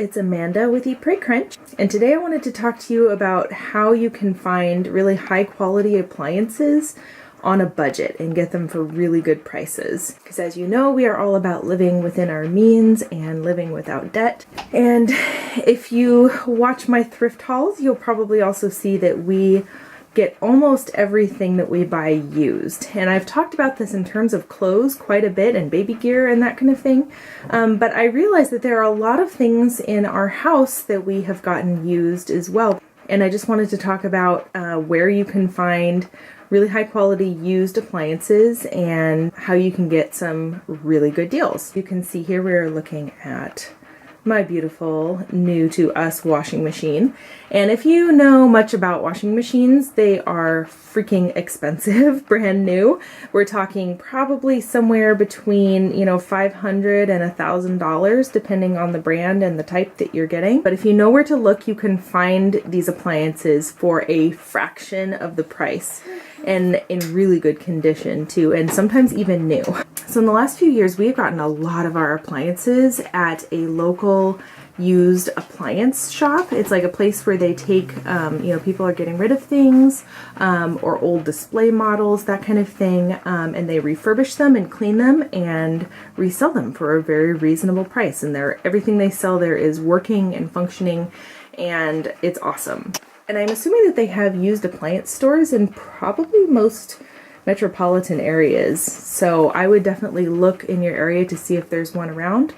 it's Amanda with Eat Pray Crunch, and today I wanted to talk to you about how you can find really high quality appliances on a budget and get them for really good prices. Because as you know, we are all about living within our means and living without debt. And if you watch my thrift hauls, you'll probably also see that we get almost everything that we buy used. And I've talked about this in terms of clothes quite a bit and baby gear and that kind of thing. But I realize that there are a lot of things in our house that we have gotten used as well. And I just wanted to talk about where you can find really high quality used appliances and how you can get some really good deals. You can see here we're looking at my beautiful new to us washing machine. And if you know much about washing machines, they are freaking expensive, brand new. We're talking probably somewhere between, $500 and $1,000 depending on the brand and the type that you're getting. But if you know where to look, you can find these appliances for a fraction of the price and in really good condition too, and sometimes even new. So in the last few years, we've gotten a lot of our appliances at a local used appliance shop. It's like a place where they take, people are getting rid of things or old display models, that kind of thing, and they refurbish them and clean them and resell them for a very reasonable price. And everything they sell there is working and functioning, and it's awesome. And I'm assuming that they have used appliance stores in probably most metropolitan areas. So I would definitely look in your area to see if there's one around.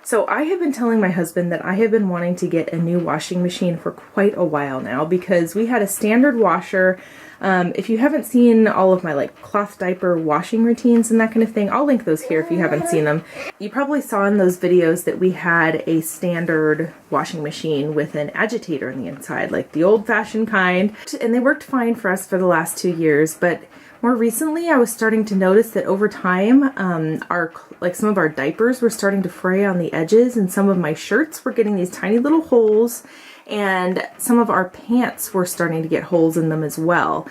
So I have been telling my husband that I have been wanting to get a new washing machine for quite a while now, because we had a standard washer. If you haven't seen all of my cloth diaper washing routines and that kind of thing, I'll link those here if you haven't seen them. You probably saw in those videos that we had a standard washing machine with an agitator on the inside, like the old-fashioned kind, and they worked fine for us for the last 2 years. But more recently, I was starting to notice that over time, some of our diapers were starting to fray on the edges, and some of my shirts were getting these tiny little holes, and some of our pants were starting to get holes in them as well.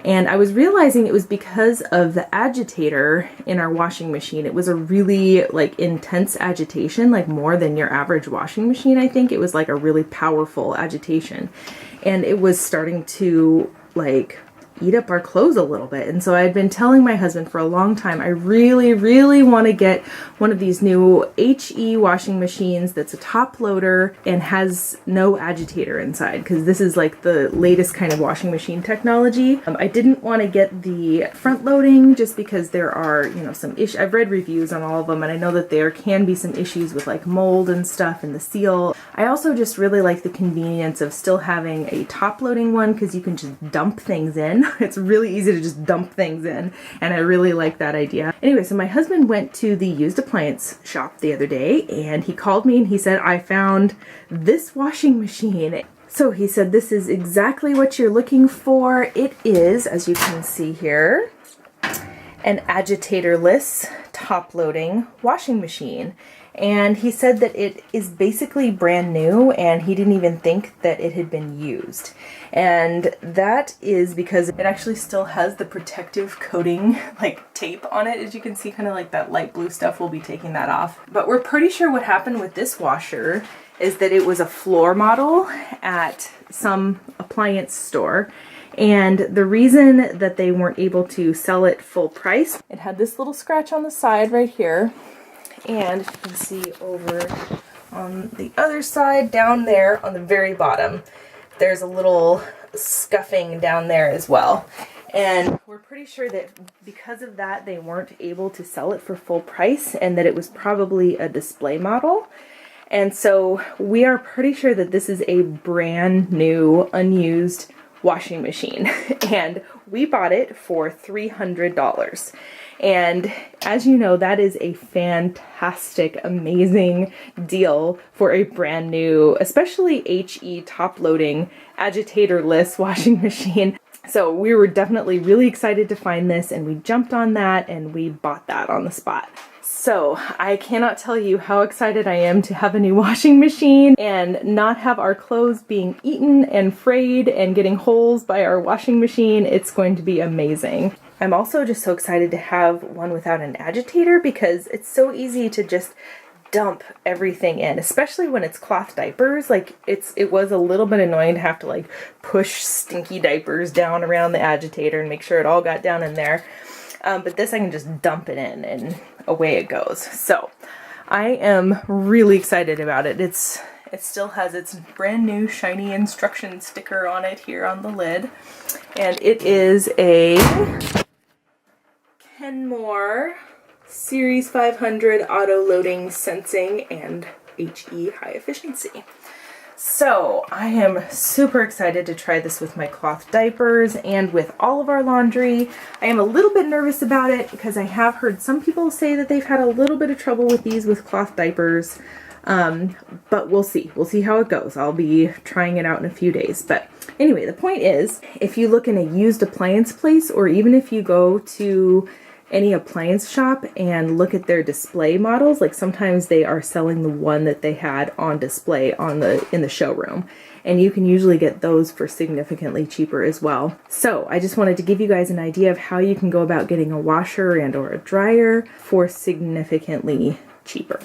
And I was realizing it was because of the agitator in our washing machine. It was a really intense agitation, more than your average washing machine. I think it was a really powerful agitation, and it was starting to eat up our clothes a little bit. And so I had been telling my husband for a long time, I really, really want to get one of these new HE washing machines that's a top loader and has no agitator inside, because this is the latest kind of washing machine technology. I didn't want to get the front loading just because there are, some issues. I've read reviews on all of them, and I know that there can be some issues with mold and stuff and the seal. I also just really like the convenience of still having a top loading one, because you can just dump things in. It's really easy to just dump things in, and I really like that idea. Anyway, so my husband went to the used appliance shop the other day, and he called me and he said, I found this washing machine. So he said, this is exactly what you're looking for. It is, as you can see here, an agitatorless top-loading washing machine. And he said that it is basically brand new, and he didn't even think that it had been used. And that is because it actually still has the protective coating, tape on it. As you can see, kind of that light blue stuff, we'll be taking that off. But we're pretty sure what happened with this washer is that it was a floor model at some appliance store. And the reason that they weren't able to sell it full price, it had this little scratch on the side right here. And you can see over on the other side, down there on the very bottom, there's a little scuffing down there as well. And we're pretty sure that because of that, they weren't able to sell it for full price, and that it was probably a display model. And so we are pretty sure that this is a brand new, unused washing machine. And we bought it for $300. And as you know, that is a fantastic, amazing deal for a brand new, especially HE top-loading, agitator-less washing machine. So we were definitely really excited to find this, and we jumped on that and we bought that on the spot. So I cannot tell you how excited I am to have a new washing machine and not have our clothes being eaten and frayed and getting holes by our washing machine. It's going to be amazing. I'm also just so excited to have one without an agitator, because it's so easy to just dump everything in, especially when it's cloth diapers. Like it was a little bit annoying to have to like push stinky diapers down around the agitator and make sure it all got down in there. But this I can just dump it in and away it goes. So I am really excited about it. It still has its brand new shiny instruction sticker on it here on the lid. And it is a Kenmore Series 500 auto loading sensing and HE high efficiency. So I am super excited to try this with my cloth diapers and with all of our laundry. I am a little bit nervous about it because I have heard some people say that they've had a little bit of trouble with these with cloth diapers. But we'll see. We'll see how it goes. I'll be trying it out in a few days. But anyway, the point is, if you look in a used appliance place, or even if you go to any appliance shop and look at their display models, like sometimes they are selling the one that they had on display in the showroom, and you can usually get those for significantly cheaper as well. So I just wanted to give you guys an idea of how you can go about getting a washer and or a dryer for significantly cheaper.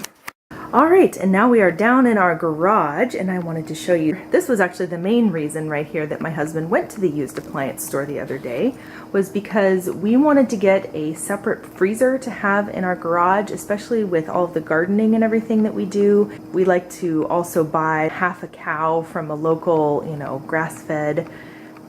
All right, and now we are down in our garage, and I wanted to show you, this was actually the main reason right here that my husband went to the used appliance store the other day, was because we wanted to get a separate freezer to have in our garage, especially with all of the gardening and everything that we do. We like to also buy half a cow from a local, grass-fed,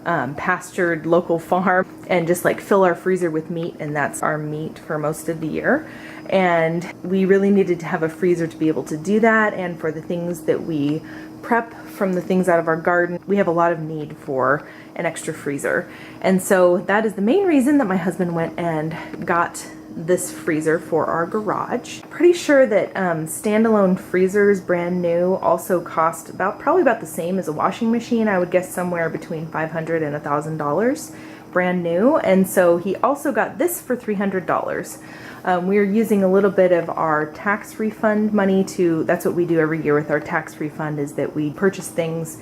pastured local farm and just like fill our freezer with meat, and that's our meat for most of the year. And we really needed to have a freezer to be able to do that, and for the things that we prep from the things out of our garden, we have a lot of need for an extra freezer. And so that is the main reason that my husband went and got this freezer for our garage. Pretty sure that standalone freezers, brand new, also cost probably about the same as a washing machine. I would guess somewhere between $500 and $1,000 brand new. And so he also got this for $300. We are using a little bit of our tax refund money that's what we do every year with our tax refund, is that we purchase things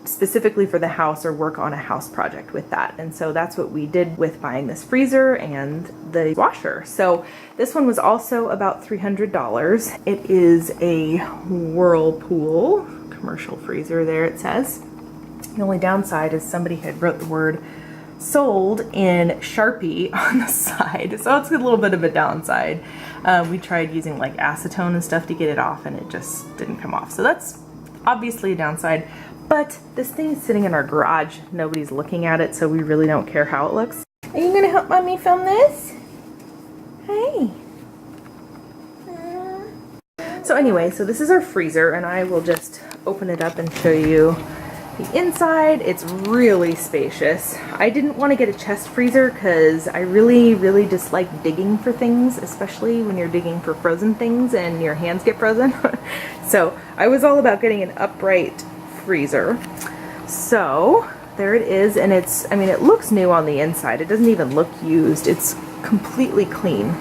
specifically for the house or work on a house project with that. And so that's what we did with buying this freezer and the washer. So this one was also about $300. It is a Whirlpool commercial freezer, there it says. The only downside is somebody had wrote the word sold in Sharpie on the side, so it's a little bit of a downside. We tried using like acetone and stuff to get it off, and it just didn't come off, so that's obviously a downside. But this thing is sitting in our garage, nobody's looking at it, so we really don't care how it looks. Are you gonna help mommy film this? Hey. So anyway, so this is our freezer, and I will just open it up and show you the inside. It's really spacious. I didn't want to get a chest freezer because I really dislike digging for things, especially when you're digging for frozen things and your hands get frozen. So I was all about getting an upright freezer. So there it is, and it looks new on the inside. It doesn't even look used. It's completely clean,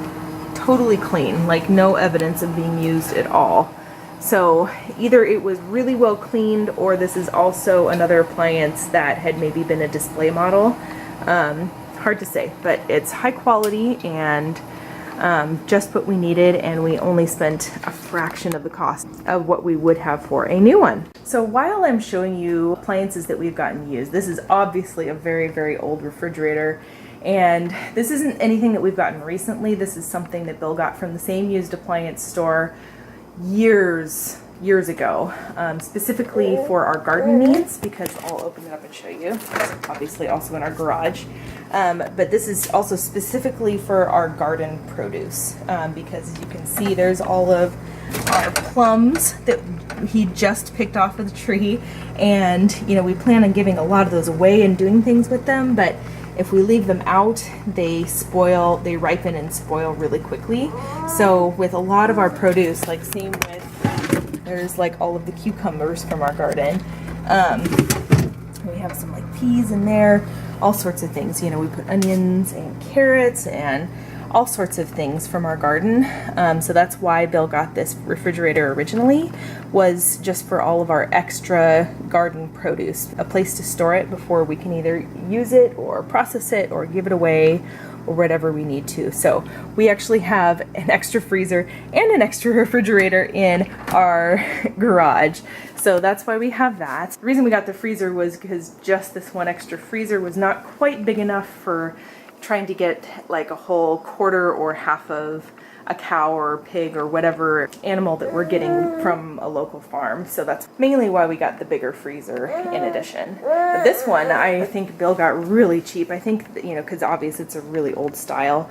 totally clean, like no evidence of being used at all. So either it was really well cleaned, or this is also another appliance that had maybe been a display model. Hard to say, but it's high quality and just what we needed, and we only spent a fraction of the cost of what we would have for a new one. So while I'm showing you appliances that we've gotten used, this is obviously a very old refrigerator, and this isn't anything that we've gotten recently. This is something that Bill got from the same used appliance store years ago, specifically for our garden needs, because I'll open it up and show you. It's obviously also in our garage, but this is also specifically for our garden produce, because as you can see, there's all of our plums that he just picked off of the tree, and we plan on giving a lot of those away and doing things with them, but if we leave them out, they ripen and spoil really quickly. So with a lot of our produce, like same with, there's like all of the cucumbers from our garden. We have some like peas in there, all sorts of things. We put onions and carrots and all sorts of things from our garden. So that's why Bill got this refrigerator originally, was just for all of our extra garden produce, a place to store it before we can either use it or process it or give it away or whatever we need to. So we actually have an extra freezer and an extra refrigerator in our garage. So that's why we have that. The reason we got the freezer was because just this one extra freezer was not quite big enough for trying to get like a whole quarter or half of a cow or pig or whatever animal that we're getting from a local farm. So that's mainly why we got the bigger freezer in addition. But this one, I think Bill got really cheap. I think, you know, because obviously it's a really old style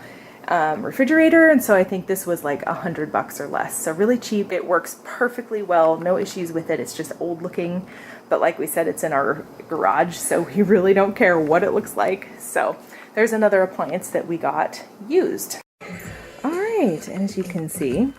refrigerator, and so I think this was like $100 or less. So really cheap. It works perfectly well. No issues with it. It's just old looking, but like we said, it's in our garage, so we really don't care what it looks like. So there's another appliance that we got used. All right, and as you can see,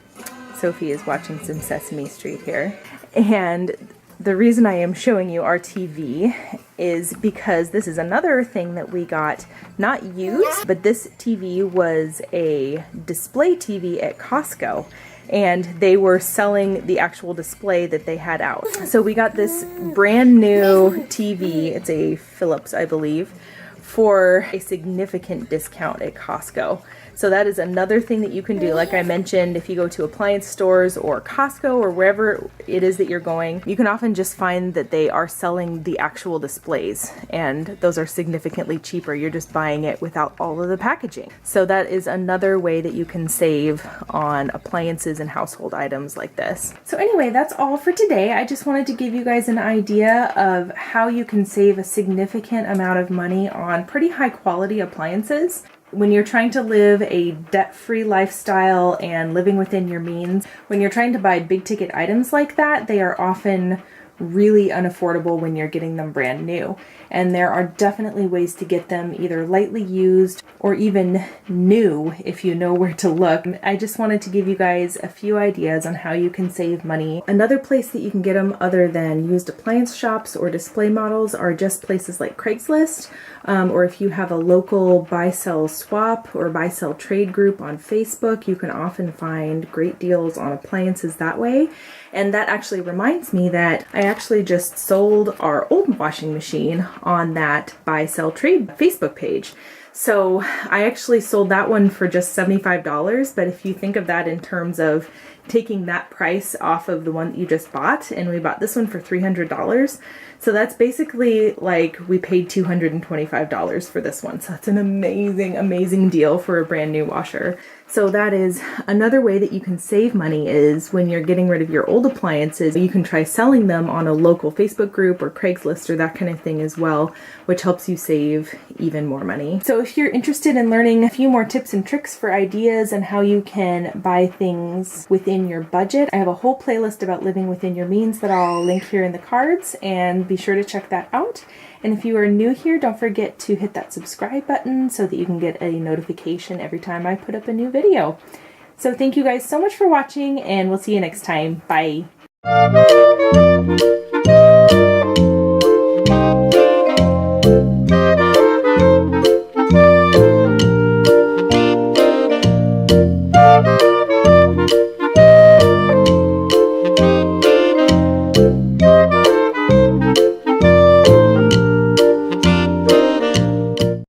Sophie is watching some Sesame Street here. And the reason I am showing you our TV is because this is another thing that we got not used, but this TV was a display TV at Costco, and they were selling the actual display that they had out. So we got this brand new TV, it's a Philips, I believe, for a significant discount at Costco. So that is another thing that you can do. Like I mentioned, if you go to appliance stores or Costco or wherever it is that you're going, you can often just find that they are selling the actual displays, and those are significantly cheaper. You're just buying it without all of the packaging. So that is another way that you can save on appliances and household items like this. So anyway, that's all for today. I just wanted to give you guys an idea of how you can save a significant amount of money on pretty high quality appliances. When you're trying to live a debt-free lifestyle and living within your means, when you're trying to buy big ticket items like that, they are often really unaffordable when you're getting them brand new. And there are definitely ways to get them either lightly used or even new if you know where to look. I just wanted to give you guys a few ideas on how you can save money. Another place that you can get them other than used appliance shops or display models are just places like Craigslist, or if you have a local buy-sell swap or buy-sell trade group on Facebook, you can often find great deals on appliances that way. And that actually reminds me that I actually just sold our old washing machine on that buy, sell, trade Facebook page. So I actually sold that one for just $75, but if you think of that in terms of taking that price off of the one that you just bought, and we bought this one for $300, so that's basically like we paid $225 for this one. So that's an amazing, amazing deal for a brand new washer. So that is another way that you can save money, is when you're getting rid of your old appliances, you can try selling them on a local Facebook group or Craigslist or that kind of thing as well, which helps you save even more money. So if you're interested in learning a few more tips and tricks for ideas and how you can buy things within your budget, I have a whole playlist about living within your means that I'll link here in the cards, and be sure to check that out. And if you are new here, don't forget to hit that subscribe button so that you can get a notification every time I put up a new video. So thank you guys so much for watching, and we'll see you next time. Bye.